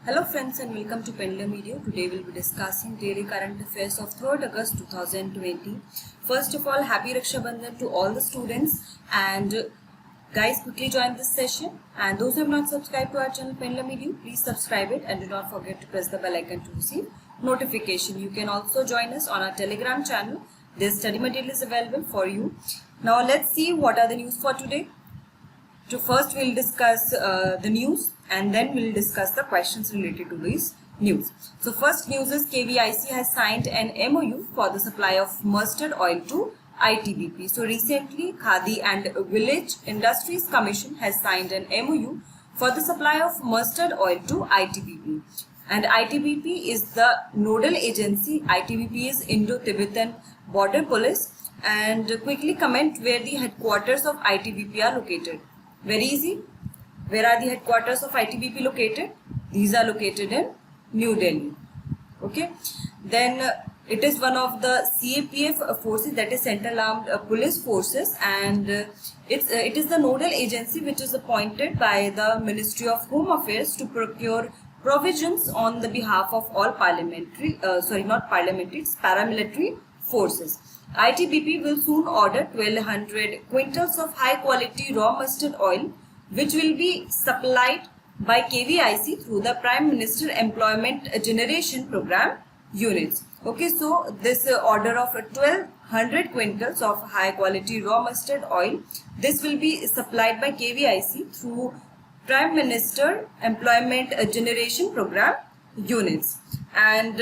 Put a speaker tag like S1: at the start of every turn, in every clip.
S1: Hello friends and welcome to Pendulum Media. Today we'll be discussing daily current affairs of 3rd August 2020. First of all, happy Raksha Bandhan to all the students and guys, quickly join this session, and those who have not subscribed to our channel Pendulum Media, please subscribe it and do not forget to press the bell icon to receive notification. You can also join us on our Telegram channel. This study material is available for you. Now let's see what are the news for today. So first we'll discuss the news and then we'll discuss the questions related to this news. So first news is KVIC has signed an MOU for the supply of mustard oil to ITBP. So recently Khadi and Village Industries Commission has signed an MOU for the supply of mustard oil to ITBP. And ITBP is the nodal agency. ITBP is Indo-Tibetan Border Police. And quickly comment where the headquarters of ITBP are located. Very easy. Where are the headquarters of ITBP located? These are located in New Delhi. Okay. Then it is one of the CAPF forces, that is Central Armed Police Forces, and it is the nodal agency which is appointed by the Ministry of Home Affairs to procure provisions on the behalf of all paramilitary forces. ITBP will soon order 1200 quintals of high quality raw mustard oil, which will be supplied by KVIC through the Prime Minister Employment Generation Program units. Okay, so this order of 1200 quintals of high quality raw mustard oil, this will be supplied by KVIC through Prime Minister Employment Generation Program units. And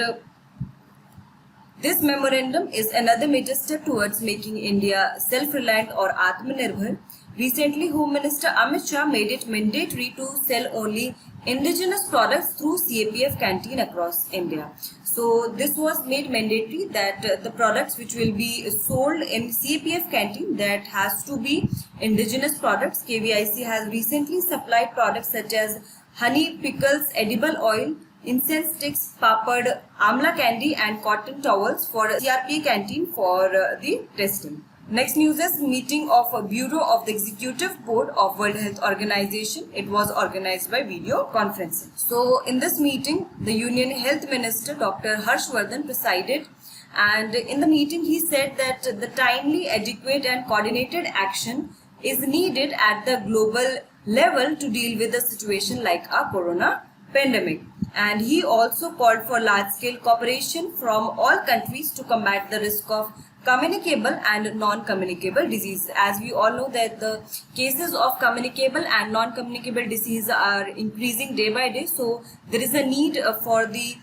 S1: this memorandum is another major step towards making India self-reliant or Atmanirbhar. Recently, Home Minister Amit Shah made it mandatory to sell only indigenous products through CAPF canteen across India. So this was made mandatory that the products which will be sold in CAPF canteen, that has to be indigenous products. KVIC has recently supplied products such as honey, pickles, edible oil, incense sticks, papad, amla candy and cotton towels for CRP canteen for the testing. Next news is meeting of a Bureau of the Executive Board of World Health Organization. It was organized by video conferencing. So in this meeting, the Union Health Minister Dr. Harshvardhan presided, and in the meeting he said that the timely, adequate and coordinated action is needed at the global level to deal with a situation like a corona pandemic. And he also called for large-scale cooperation from all countries to combat the risk of communicable and non-communicable disease. As we all know that the cases of communicable and non-communicable disease are increasing day by day. So there is a need for the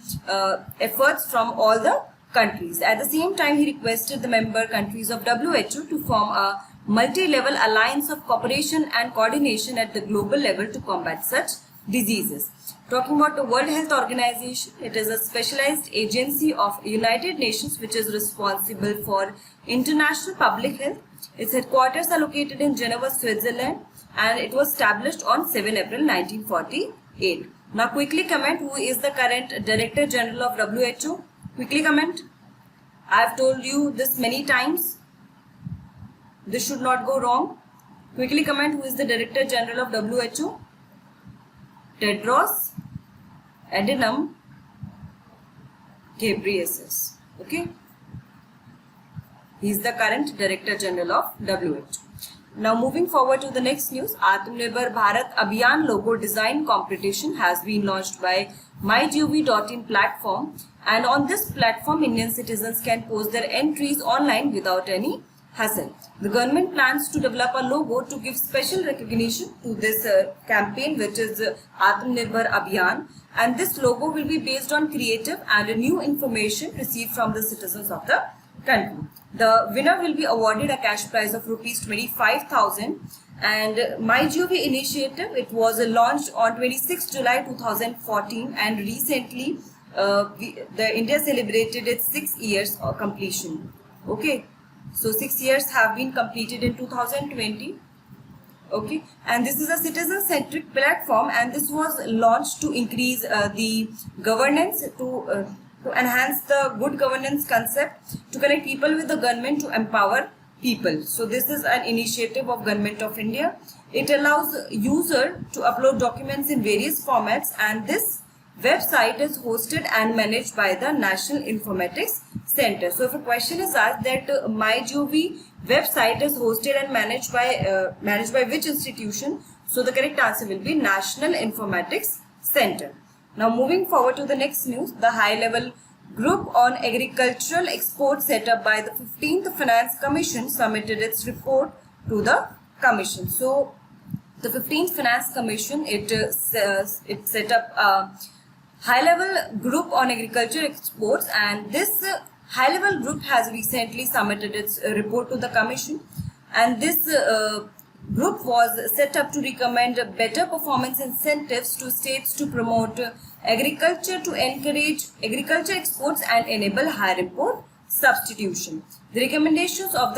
S1: efforts from all the countries. At the same time, he requested the member countries of WHO to form a multi-level alliance of cooperation and coordination at the global level to combat such diseases. Talking about the World Health Organization, it is a specialized agency of United Nations which is responsible for international public health. Its headquarters are located in Geneva, Switzerland, and it was established on 7 April 1948. Now quickly comment who is the current Director General of WHO. Quickly comment. I have told you this many times. This should not go wrong. Quickly comment who is the Director General of WHO. Tedros Adhanom Ghebreyesus. Okay, he is the current Director General of WHO. Now moving forward to the next news, Atmanirbhar Bharat Abhiyan logo design competition has been launched by mygov.in platform, and on this platform Indian citizens can post their entries online without any hassle. The government plans to develop a logo to give special recognition to this campaign, which is Atmanirbhar Abhiyan, and this logo will be based on creative and new information received from the citizens of the country. The winner will be awarded a cash prize of rupees 25,000. And MyGov initiative, it was launched on 26 July 2014, and recently the India celebrated its 6 years of completion. Okay. So 6 years have been completed in 2020. Okay, and this is a citizen-centric platform, and this was launched to increase the governance, to enhance the good governance concept, to connect people with the government, to empower people. So this is an initiative of Government of India. It allows user to upload documents in various formats, and this website is hosted and managed by the National Informatics Center. So if a question is asked that MyGov website is hosted and managed by which institution, so the correct answer will be National Informatics Center. Now moving forward to the next news, the high-level group on agricultural exports set up by the 15th Finance Commission submitted its report to the Commission. So the 15th Finance Commission, it set up a high-level group on agriculture exports, and this high-level group has recently submitted its report to the Commission, and this group was set up to recommend better performance incentives to states to promote agriculture, to encourage agriculture exports and enable higher import substitution. The recommendations of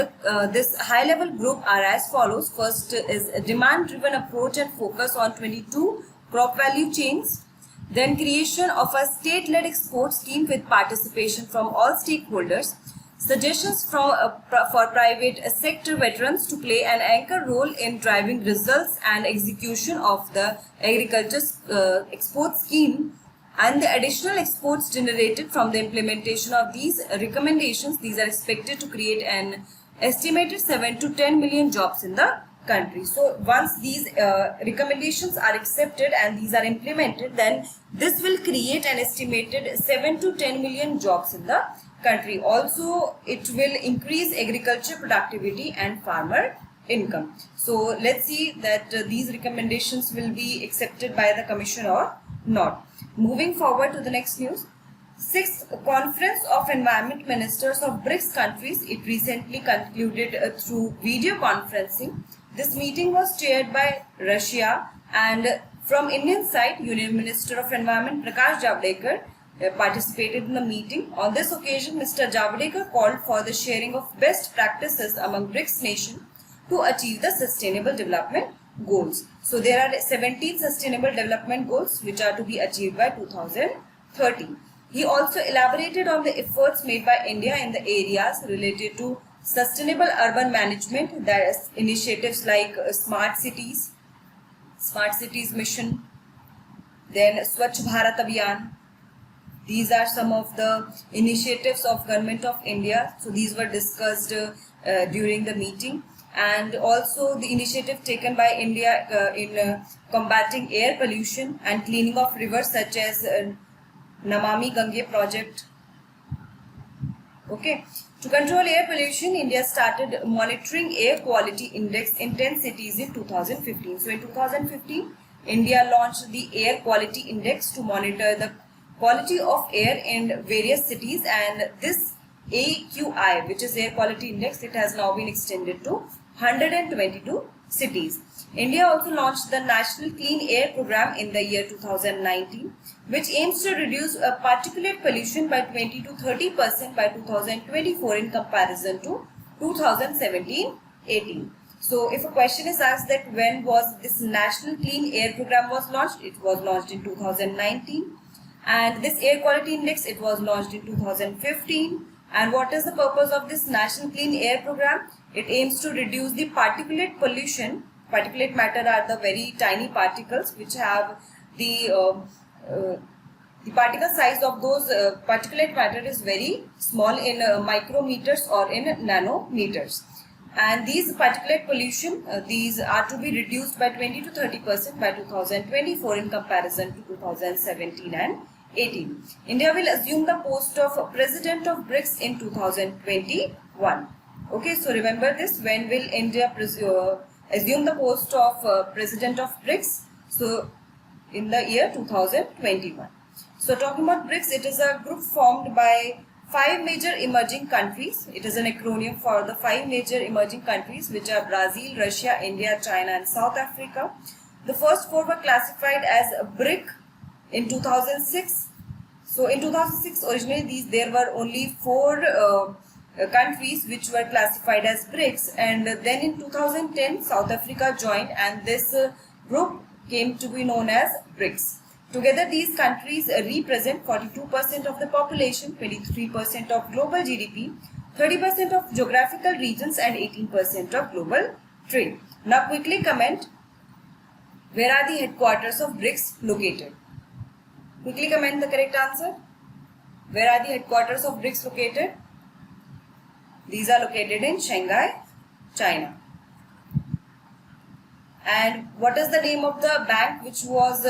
S1: this high-level group are as follows. First is a demand-driven approach and focus on 22 crop value chains. Then creation of a state-led export scheme with participation from all stakeholders. Suggestions for private sector veterans to play an anchor role in driving results and execution of the agriculture export scheme, and the additional exports generated from the implementation of these recommendations. These are expected to create an estimated 7 to 10 million jobs in the country. So once these recommendations are accepted and these are implemented, then this will create an estimated 7 to 10 million jobs in the country. Also, it will increase agriculture productivity and farmer income. So let's see that these recommendations will be accepted by the Commission or not. Moving forward to the next news, 6th Conference of Environment Ministers of BRICS countries, it recently concluded through video conferencing. This meeting was chaired by Russia, and from Indian side, Union Minister of Environment Prakash Javadekar participated in the meeting. On this occasion, Mr. Javadekar called for the sharing of best practices among BRICS nations to achieve the Sustainable Development Goals. So there are 17 Sustainable Development Goals which are to be achieved by 2030. He also elaborated on the efforts made by India in the areas related to sustainable urban management, that is initiatives like Smart Cities Mission, then Swachh Bharat Abhiyan. These are some of the initiatives of Government of India. So these were discussed during the meeting, and also the initiative taken by India in combating air pollution and cleaning of rivers such as Namami Gange project. Okay. To control air pollution, India started monitoring air quality index in 10 cities in 2015. So in 2015, India launched the air quality index to monitor the quality of air in various cities, and this AQI, which is air quality index, it has now been extended to 122 cities. India also launched the National Clean Air Program in the year 2019, which aims to reduce particulate pollution by 20 to 30% by 2024 in comparison to 2017-18. So if a question is asked that when was this National Clean Air Program was launched, it was launched in 2019. And this air quality index, it was launched in 2015. And what is the purpose of this National Clean Air Program? It aims to reduce the particulate pollution. Particulate matter are the very tiny particles which have the particle size of those particulate matter is very small in micrometers or in nanometers. And these particulate pollution, these are to be reduced by 20 to 30% by 2024 in comparison to 2017 and 18. India will assume the post of President of BRICS in 2021. Okay, so remember this, when will India assume the post of President of BRICS? So in the year 2021. So talking about BRICS, it is a group formed by 5 major emerging countries. It is an acronym for the 5 major emerging countries, which are Brazil, Russia, India, China and South Africa. The first 4 were classified as BRIC in 2006. So in 2006 originally there were only 4 countries which were classified as BRICS, and then in 2010 South Africa joined, and this group came to be known as BRICS. Together these countries represent 42% of the population, 23% of global GDP, 30% of geographical regions and 18% of global trade. Now quickly comment, where are the headquarters of BRICS located? Quickly comment the correct answer. Where are the headquarters of BRICS located? These are located in Shanghai, China. And what is the name of the bank which was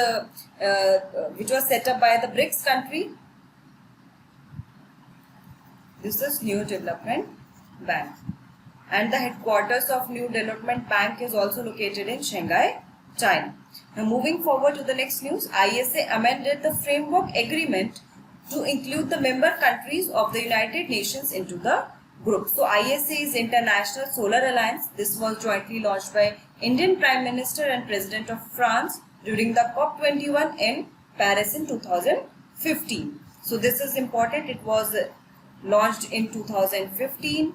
S1: set up by the BRICS country? This is New Development Bank. And the headquarters of New Development Bank is also located in Shanghai, China. Now moving forward to the next news, ISA amended the framework agreement to include the member countries of the United Nations into the group. So ISA is International Solar Alliance. This was jointly launched by Indian Prime Minister and President of France during the COP21 in Paris in 2015. So this is important. It was launched in 2015.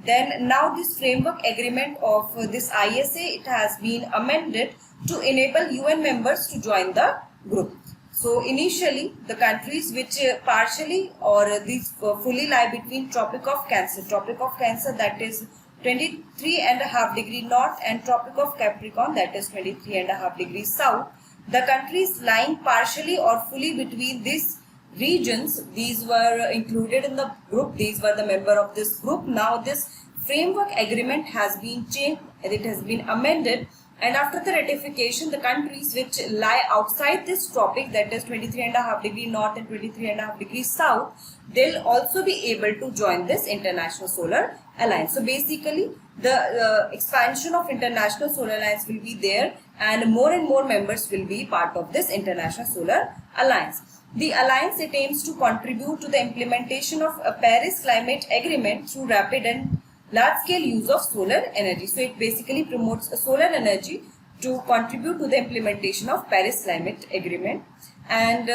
S1: Then now this framework agreement of this ISA, it has been amended to enable UN members to join the group. So initially the countries which partially or these fully lie between Tropic of Cancer that is 23.5 degree north and Tropic of Capricorn that is 23.5 degrees south. The countries lying partially or fully between these regions, these were included in the group, these were the member of this group. Now this framework agreement has been changed, it has been amended, and after the ratification, the countries which lie outside this tropic, that is 23.5 degree north and 23.5 degrees south, they'll also be able to join this International Solar Alliance. So basically the expansion of International Solar Alliance will be there, and more members will be part of this International Solar Alliance. The alliance, it aims to contribute to the implementation of a Paris Climate Agreement through rapid and large-scale use of solar energy. So it basically promotes solar energy to contribute to the implementation of Paris Climate Agreement. And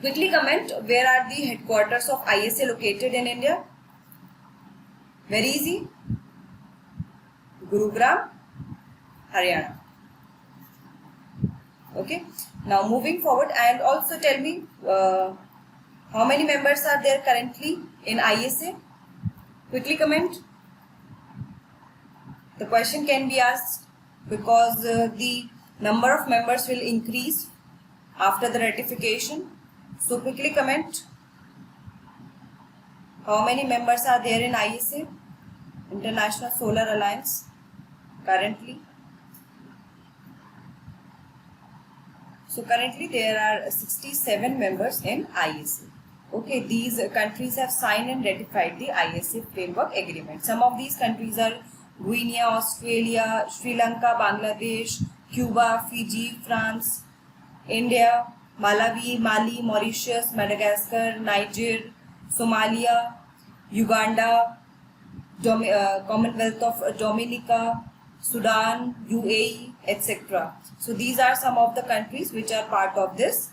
S1: quickly comment, where are the headquarters of ISA located in India? Very easy. Gurugram, Haryana. Okay. Now moving forward, and also tell me how many members are there currently in ISA? Quickly comment. The question can be asked because the number of members will increase after the ratification. So quickly comment. How many members are there in ISA, International Solar Alliance, currently? So currently there are 67 members in ISA. Okay, these countries have signed and ratified the ISA framework agreement. Some of these countries are Guinea, Australia, Sri Lanka, Bangladesh, Cuba, Fiji, France, India, Malawi, Mali, Mauritius, Madagascar, Niger, Somalia, Uganda, Commonwealth of Dominica, Sudan, UAE, etc. So these are some of the countries which are part of this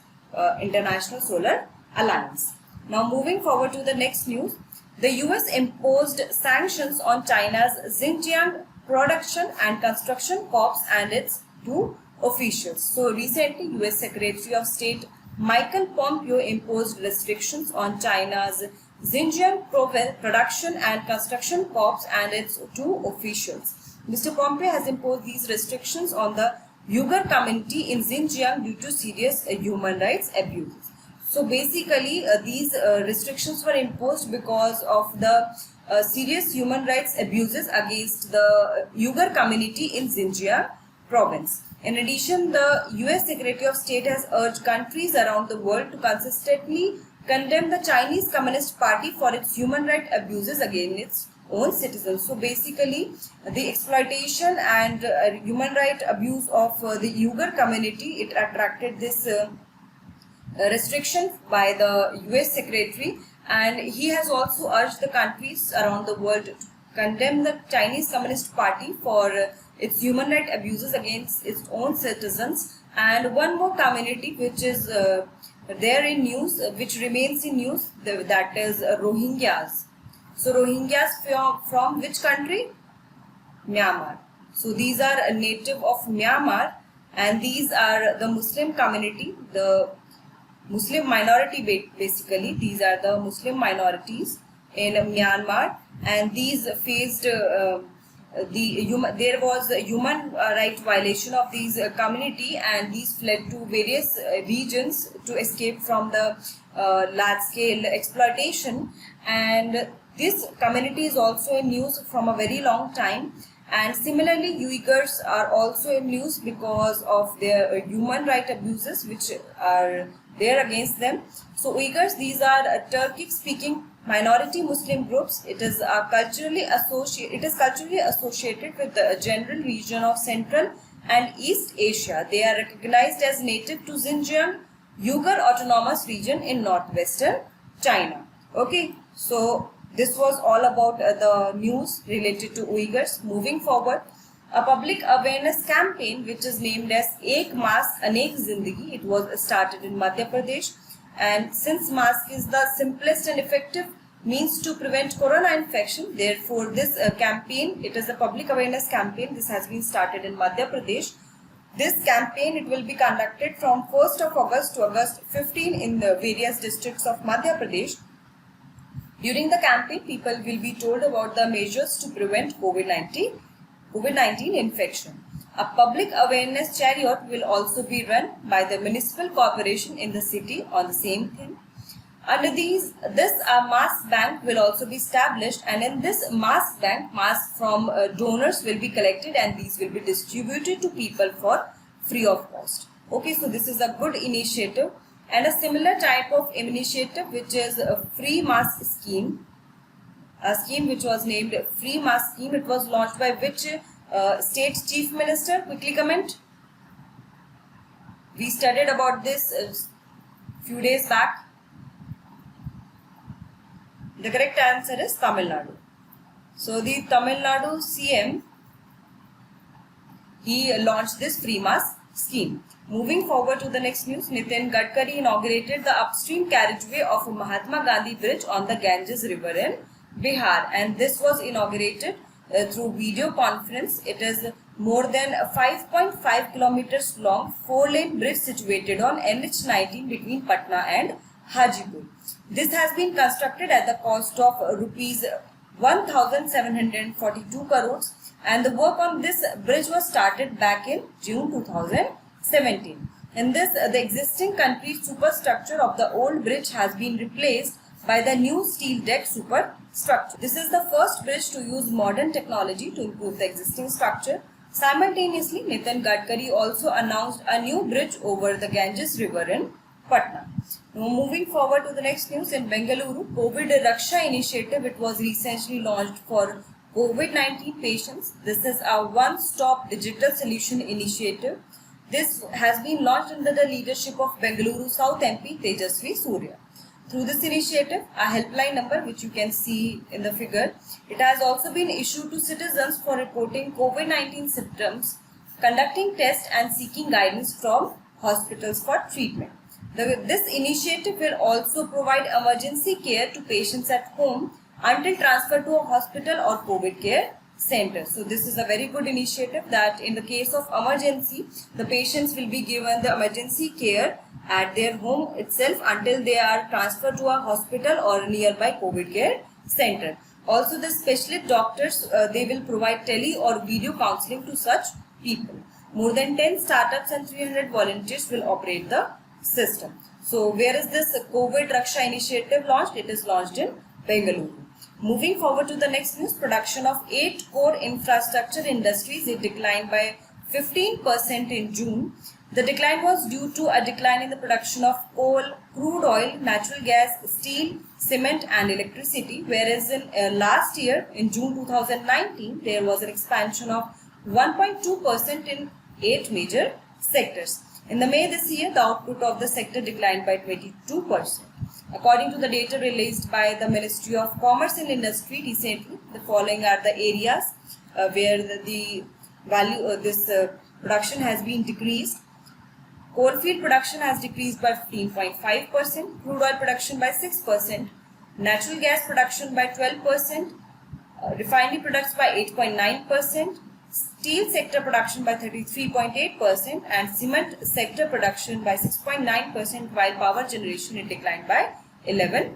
S1: International Solar Alliance. Now moving forward to the next news, the US imposed sanctions on China's Xinjiang Production and Construction Corps and its two officials. So recently US Secretary of State Michael Pompeo imposed restrictions on China's Xinjiang Production and Construction Corps and its two officials. Mr. Pompeo has imposed these restrictions on the Uyghur community in Xinjiang due to serious human rights abuses. So basically these restrictions were imposed because of the serious human rights abuses against the Uyghur community in Xinjiang province. In addition, the US Secretary of State has urged countries around the world to consistently condemn the Chinese Communist Party for its human rights abuses against its own citizens. So basically the exploitation and human rights abuse of the Uyghur community, it attracted this restriction by the US Secretary, and he has also urged the countries around the world to condemn the Chinese Communist Party for its human rights abuses against its own citizens. And one more community which is there in news, which remains in news, that is Rohingyas. So Rohingyas from which country? Myanmar. So these are a native of Myanmar, and these are the Muslim community, the Muslim minority basically. These are the Muslim minorities in Myanmar, and these faced there was a human right violation of these community, and these fled to various regions to escape from the large scale exploitation. And this community is also in news from a very long time. And similarly, Uyghurs are also in news because of their human right abuses which are there against them. So Uyghurs, these are Turkic speaking minority Muslim groups. It is culturally associated with the general region of Central and East Asia. They are recognized as native to Xinjiang Uyghur Autonomous Region in northwestern China. Okay, so this was all about the news related to Uyghurs. Moving forward, a public awareness campaign which is named as Ek Mask Anek Zindagi. It was started in Madhya Pradesh, and since mask is the simplest and effective means to prevent corona infection, therefore this campaign, it is a public awareness campaign. This has been started in Madhya Pradesh. This campaign, it will be conducted from 1st of August to August 15 in the various districts of Madhya Pradesh. During the campaign, people will be told about the measures to prevent COVID-19 infection. A public awareness chariot will also be run by the municipal corporation in the city on the same theme. Under this mask bank will also be established, and in this mask bank, masks from donors will be collected and these will be distributed to people for free of cost. Okay, so this is a good initiative. And a similar type of initiative which is a free mask scheme, a scheme which was named free mask scheme. It was launched by which state chief minister? Quickly comment. We studied about this few days back. The correct answer is Tamil Nadu. So the Tamil Nadu CM, he launched this free mask scheme. Moving forward to the next news, Nitin Gadkari inaugurated the upstream carriageway of Mahatma Gandhi Bridge on the Ganges River in Bihar, and this was inaugurated through video conference. It is more than 5.5 kilometers long 4-lane bridge situated on NH19 between Patna and Hajipur. This has been constructed at the cost of rupees 1,742 crores, and the work on this bridge was started back in June 2017. In this, the existing concrete superstructure of the old bridge has been replaced by the new steel deck superstructure. This is the first bridge to use modern technology to improve the existing structure. Simultaneously, Nitin Gadkari also announced a new bridge over the Ganges River in Patna. Now, moving forward to the next news, in Bengaluru, COVID Raksha initiative, it was recently launched for COVID-19 patients. This is a one-stop digital solution initiative. This has been launched under the leadership of Bengaluru South MP Tejasvi Surya. Through this initiative, a helpline number which you can see in the figure, it has also been issued to citizens for reporting COVID-19 symptoms, conducting tests and seeking guidance from hospitals for treatment. This initiative will also provide emergency care to patients at home until transfer to a hospital or COVID care center. So this is a very good initiative that in the case of emergency, the patients will be given the emergency care at their home itself until they are transferred to a hospital or nearby COVID care center. Also, the specialist doctors, they will provide tele or video counseling to such people. More than 10 startups and 300 volunteers will operate the system. So where is this COVID Raksha initiative launched? It is launched in Bengaluru. Moving forward to the next news, production of 8 core infrastructure industries, it declined by 15% in June. The decline was due to a decline in the production of coal, crude oil, natural gas, steel, cement and electricity, whereas in last year, in June 2019, there was an expansion of 1.2% in 8 major sectors. In the May this year, the output of the sector declined by 22%. According to the data released by the Ministry of Commerce and Industry recently, the following are the areas where the value this production has been decreased. Coalfield production has decreased by 15.5%, crude oil production by 6%, natural gas production by 12%, refinery products by 8.9%, steel sector production by 33.8% and cement sector production by 6.9%, while power generation it declined by 11%.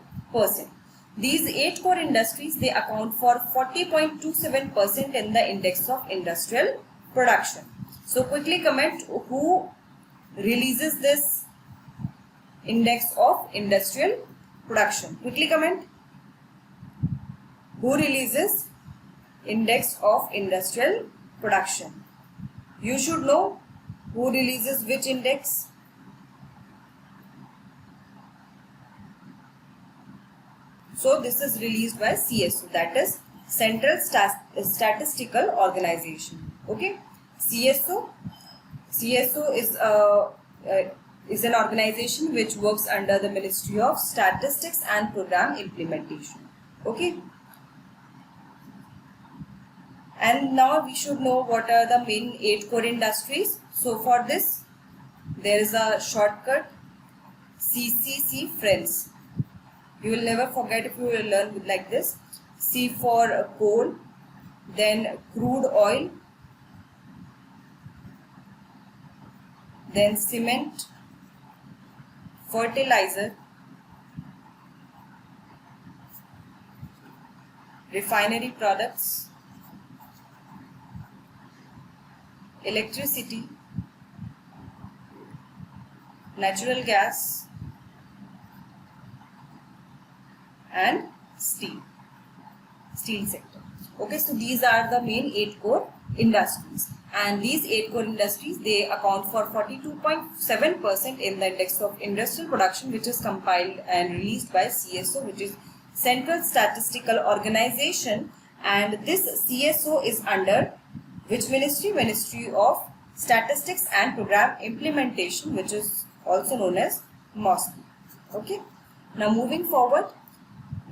S1: These 8 core industries, they account for 40.27% in the index of industrial production. So quickly comment who releases this index of industrial production. Quickly comment who releases index of industrial production. You should know who releases which index. So this is released by CSO, that is Central Statistical Organization. Okay, CSO is an organization which works under the Ministry of Statistics and Program Implementation. Okay, and now we should know what are the main 8 core industries. So for this, there is a shortcut, CCC friends. You will never forget if you will learn like this. C for coal, then crude oil, then cement, fertilizer, refinery products, electricity, natural gas, and steel sector. Okay, so these are the main 8 core industries, and these 8 core industries, they account for 42.7% in the index of industrial production, which is compiled and released by CSO, which is Central Statistical Organization. And this CSO is under which ministry? Ministry of Statistics and Program Implementation, which is also known as MOSPI. Okay, now moving forward,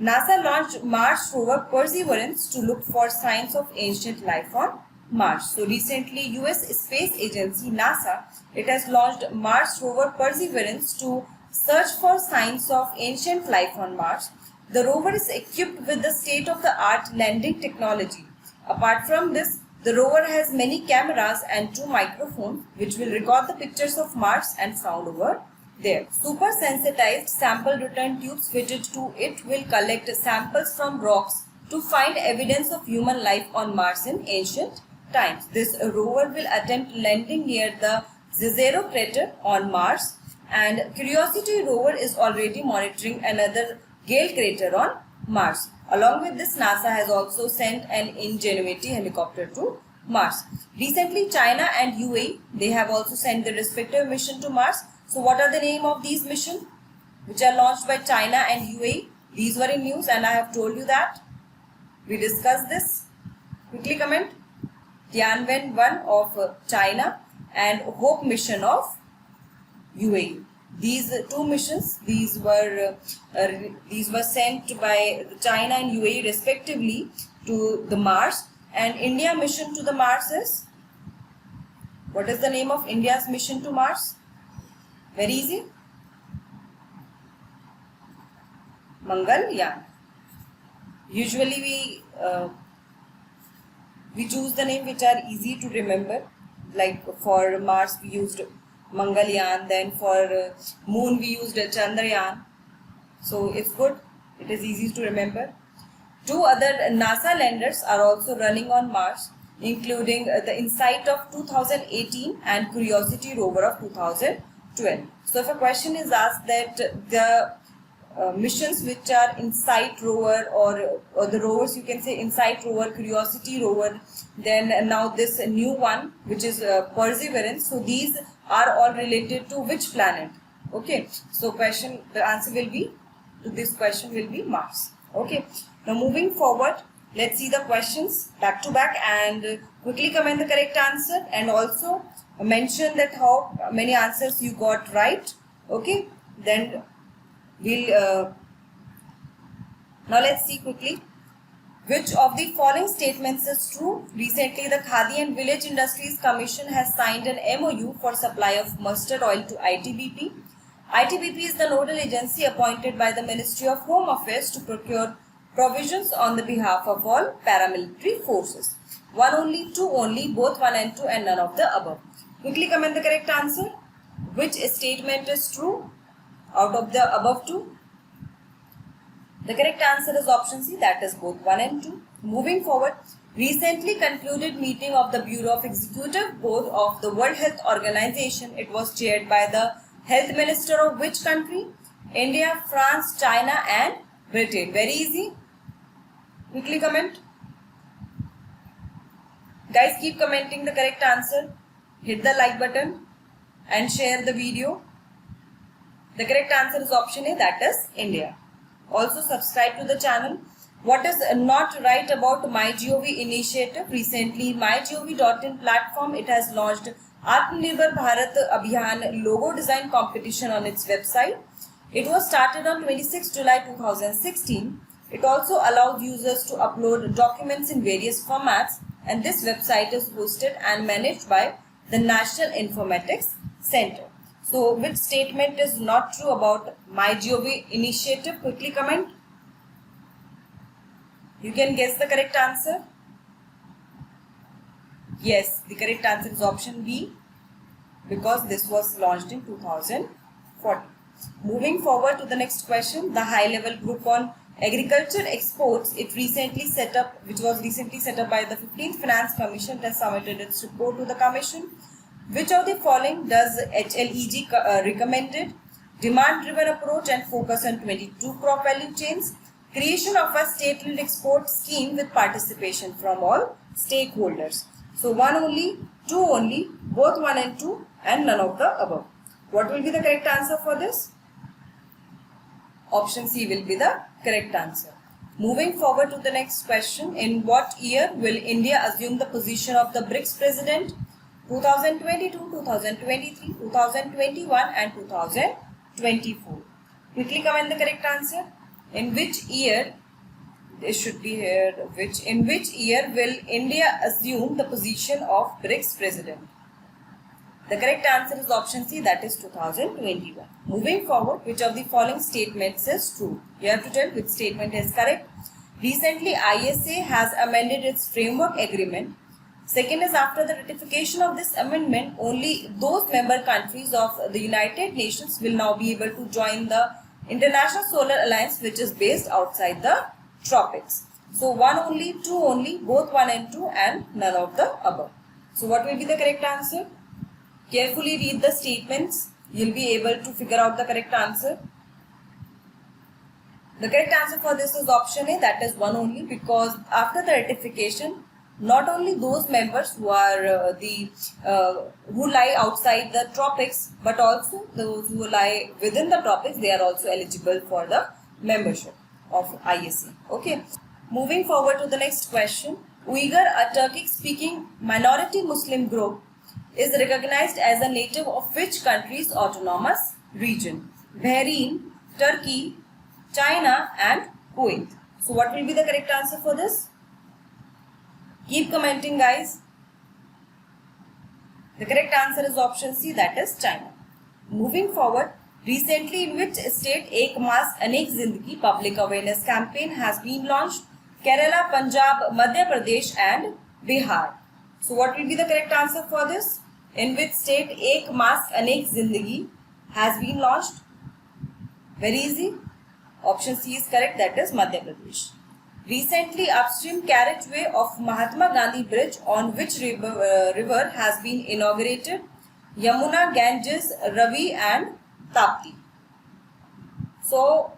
S1: NASA launched Mars rover Perseverance to look for signs of ancient life on Mars. So recently, US Space Agency NASA, it has launched Mars rover Perseverance to search for signs of ancient life on Mars. The rover is equipped with the state-of-the-art landing technology. Apart from this, the rover has many cameras and 2 microphones which will record the pictures of Mars and found over there. Super sensitized sample return tubes fitted to it will collect samples from rocks to find evidence of human life on Mars in ancient times. This rover will attempt landing near the Jezero crater on Mars, and Curiosity rover is already monitoring another Gale crater on Mars. Along with this, NASA has also sent an Ingenuity helicopter to Mars. Recently, China and UAE, they have also sent their respective mission to Mars. So what are the name of these missions which are launched by China and UAE? These were in news and I have told you that. We discussed this. Quickly comment. Tianwen-1 of China and Hope mission of UAE. These 2 missions, these were sent by China and UAE respectively to the Mars. And India mission to the Mars is, what is the name of India's mission to Mars? Very easy. Mangalyaan. Usually we choose the name which are easy to remember. Like for Mars we used Mangalyaan, then for Moon we used Chandrayaan. So it's good. It is easy to remember. 2 other NASA landers are also running on Mars, including the InSight of 2018 and Curiosity rover of 2012. So if a question is asked that the missions which are InSight rover or the rovers, you can say InSight rover, Curiosity rover, then now this new one which is Perseverance. So these are all related to which planet? Okay, so the answer will be to this question will be Mars. Okay, now moving forward, let's see the questions back to back and quickly comment the correct answer and also mention that how many answers you got right. Okay, then we'll now let's see quickly which of the following statements is true. Recently, the Khadi and Village Industries Commission has signed an MOU for supply of mustard oil to ITBP. ITBP is the nodal agency appointed by the Ministry of Home Affairs to procure provisions on the behalf of all paramilitary forces. 1 only, 2 only, both 1 and 2 and none of the above. Quickly comment the correct answer. Which statement is true out of the above 2? The correct answer is option C, that is both 1 and 2. Moving forward, recently concluded meeting of the Bureau of Executive Board of the World Health Organization. It was chaired by the Health Minister of which country? India, France, China and Britain. Very easy. Quickly comment. Guys, keep commenting the correct answer. Hit the like button and share the video. The correct answer is option A, that is India. Also subscribe to the channel. What is not right about MyGov initiative? Recently, MyGov.in platform, it has launched Atmanirbhar Bharat Abhiyan logo design competition on its website. It was started on 26 July 2016. It also allows users to upload documents in various formats, and this website is hosted and managed by the National Informatics Center. So, which statement is not true about MyGov initiative? Quickly comment. You can guess the correct answer. Yes, the correct answer is option B, because this was launched in 2014. Moving forward to the next question, the high-level group on agriculture exports, it recently set up, which was recently set up by the 15th Finance Commission, has submitted its report to the Commission. Which of the following does HLEG recommended? Demand-driven approach and focus on 22 crop value chains. Creation of a state-led export scheme with participation from all stakeholders. So 1 only, 2 only, both 1 and 2 and none of the above. What will be the correct answer for this? Option C will be the correct answer. Moving forward to the next question. In what year will India assume the position of the BRICS president? 2022, 2023, 2021 and 2024. Quickly comment the correct answer. In which year, this should be here, in which year will India assume the position of BRICS president? The correct answer is option C, that is 2021. Moving forward, which of the following statements is true? You have to tell which statement is correct. Recently, ISA has amended its framework agreement. Second is, after the ratification of this amendment, only those member countries of the United Nations will now be able to join the International Solar Alliance, which is based outside the tropics. So 1 only, 2 only, both 1 and 2 and none of the above. So what will be the correct answer? Carefully read the statements. You will be able to figure out the correct answer. The correct answer for this is option A, that is 1 only, because after the ratification, not only those members who are who lie outside the tropics, but also those who lie within the tropics, they are also eligible for the membership of ISA. Okay. Moving forward to the next question. Uyghur, a Turkic-speaking minority Muslim group, is recognized as a native of which country's autonomous region? Bahrain, Turkey, China and Kuwait. So what will be the correct answer for this? Keep commenting, guys. The correct answer is option C, that is China. Moving forward, recently in which state Ek Mask Anek Zindagi public awareness campaign has been launched? Kerala, Punjab, Madhya Pradesh and Bihar. So what will be the correct answer for this? In which state Ek Mask Anek Zindagi has been launched? Very easy. Option C is correct, that is Madhya Pradesh. Recently, upstream carriageway of Mahatma Gandhi Bridge on which river has been inaugurated? Yamuna, Ganges, Ravi and Tapti. So,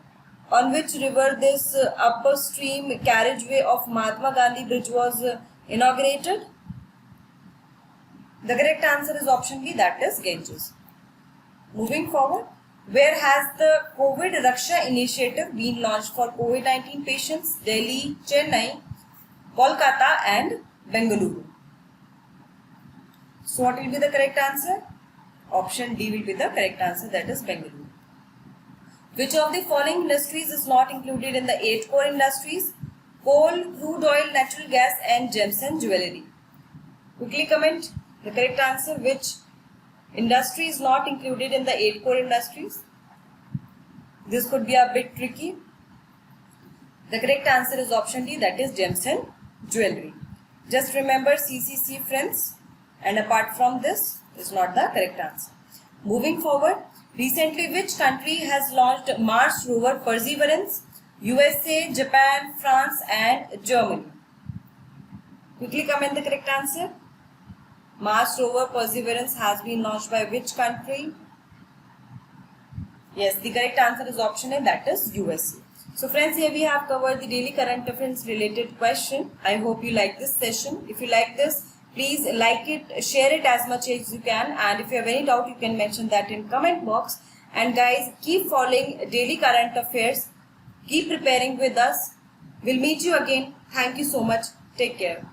S1: on which river this upstream carriageway of Mahatma Gandhi Bridge was inaugurated? The correct answer is option B, that is Ganges. Moving forward. Where has the COVID Raksha initiative been launched for COVID-19 patients? Delhi, Chennai, Kolkata and Bengaluru. So what will be the correct answer? Option D will be the correct answer, that is Bengaluru. Which of the following industries is not included in the 8 core industries? Coal, crude oil, natural gas and gems and jewellery. Quickly comment the correct answer. Which industry is not included in the 8 core industries? This could be a bit tricky. The correct answer is option D, that is gems and jewellery. Just remember CCC, friends, and apart from this is not the correct answer. Moving forward, recently which country has launched Mars rover Perseverance? USA, Japan, France and Germany. Quickly comment the correct answer. Mars rover Perseverance has been launched by which country? Yes, the correct answer is option A, that is USA. So friends, here we have covered the daily current affairs related question. I hope you like this session. If you like this, please like it, share it as much as you can, and if you have any doubt, you can mention that in comment box. And guys, keep following daily current affairs. Keep preparing with us. We'll meet you again. Thank you so much. Take care.